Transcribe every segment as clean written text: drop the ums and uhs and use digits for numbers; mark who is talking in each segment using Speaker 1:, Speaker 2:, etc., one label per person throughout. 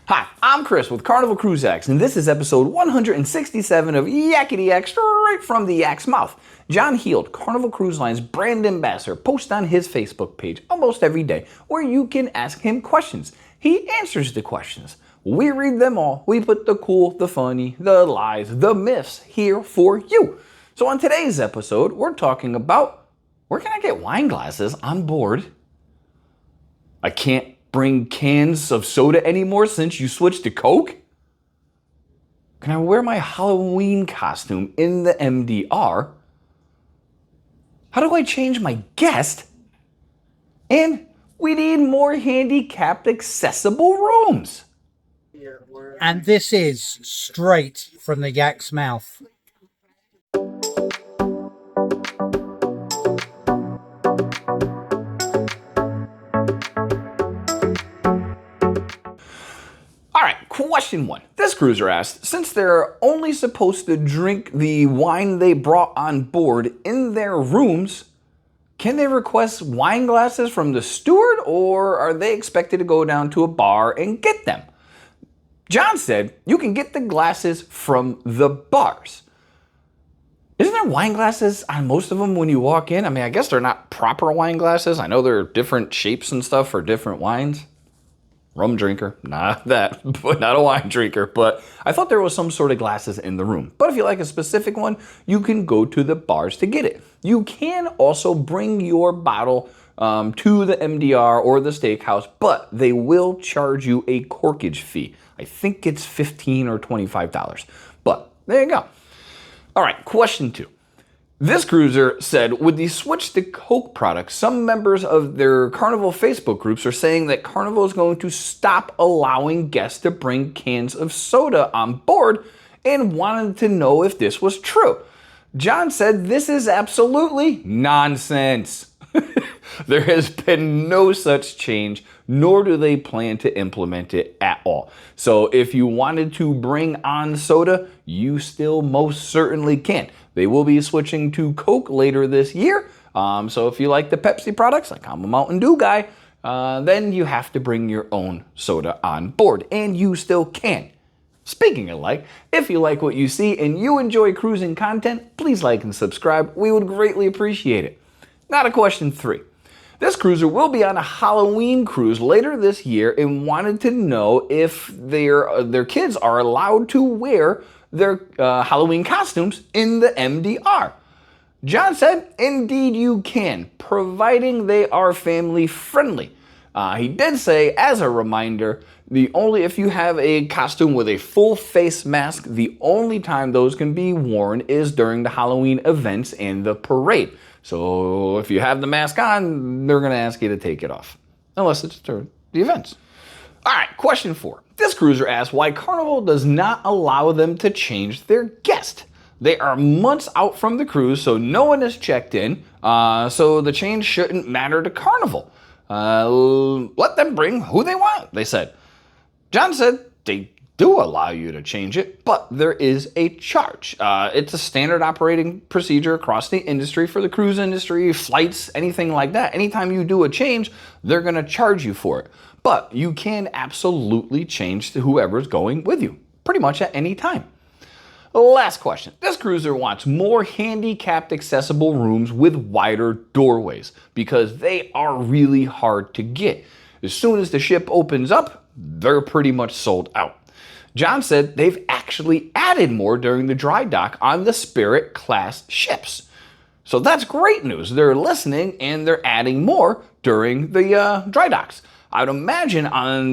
Speaker 1: Hi, I'm Chris with Carnival Cruise Yaks, and this is episode 167 of Yakety-Yak, straight from the Yak's mouth. John Heald, Carnival Cruise Line's brand ambassador, posts on his Facebook page almost every day where you can ask him questions. He answers the questions. We read them all. We put the cool, the funny, the lies, the myths here for you. So on today's episode, we're talking about where can I get wine glasses on board? I can't bring cans of soda anymore since you switched to Coke? Can I wear my Halloween costume in the MDR? How do I change my guest? And we need more handicapped accessible rooms.
Speaker 2: And this is straight from the Yak's mouth.
Speaker 1: Alright, question one. This cruiser asked, since they're only supposed to drink the wine they brought on board in their rooms, can they request wine glasses from the steward, or are they expected to go down to a bar and get them? John said you can get the glasses from the bars. Isn't there wine glasses on most of them when you walk in? I mean, I guess they're not proper wine glasses. I know there are different shapes and stuff for different wines. Rum drinker, not that, but not a wine drinker, but I thought there was some sort of glasses in the room. But if you like a specific one, you can go to the bars to get it. You can also bring your bottle to the MDR or the steakhouse, but they will charge you a corkage fee. I think it's $15 or $25, but there you go. All right, question two. This cruiser said, with the switch to Coke products, some members of their Carnival Facebook groups are saying that Carnival is going to stop allowing guests to bring cans of soda on board and wanted to know if this was true. John said this is absolutely nonsense. There has been no such change, nor do they plan to implement it at all. So if you wanted to bring on soda, you still most certainly can. They will be switching to Coke later this year. So if you like the Pepsi products, like I'm a Mountain Dew guy, then you have to bring your own soda on board, and you still can. Speaking of like, if you like what you see and you enjoy cruising content, please like and subscribe. We would greatly appreciate it. Now to question three. This cruiser will be on a Halloween cruise later this year and wanted to know if their kids are allowed to wear their Halloween costumes in the MDR. John said, indeed you can, providing they are family friendly. He did say, as a reminder, if you have a costume with a full face mask, the only time those can be worn is during the Halloween events and the parade. So if you have the mask on, they're going to ask you to take it off, unless it's during the events. All right, question four. This cruiser asked why Carnival does not allow them to change their guest. They are months out from the cruise, so no one has checked in, so the change shouldn't matter to Carnival. Let them bring who they want, they said. John said they do allow you to change it, but there is a charge. It's a standard operating procedure across the industry for the cruise industry, flights, anything like that. Anytime you do a change, they're going to charge you for it. But you can absolutely change to whoever's going with you, pretty much at any time. Last question. This cruiser wants more handicapped accessible rooms with wider doorways because they are really hard to get. As soon as the ship opens up, they're pretty much sold out. John said they've actually added more during the dry dock on the Spirit class ships. So that's great news. They're listening and they're adding more during the dry docks. I would imagine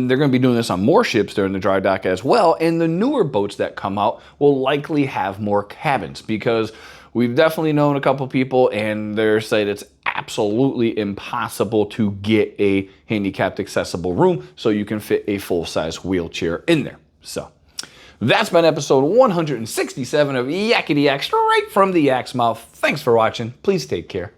Speaker 1: they're going to be doing this on more ships during the dry dock as well, and the newer boats that come out will likely have more cabins because we've definitely known a couple people and they're saying it's absolutely impossible to get a handicapped accessible room so you can fit a full-size wheelchair in there. So that's been episode 167 of Yakety-Yak, straight from the Yak's mouth. Thanks for watching. Please take care.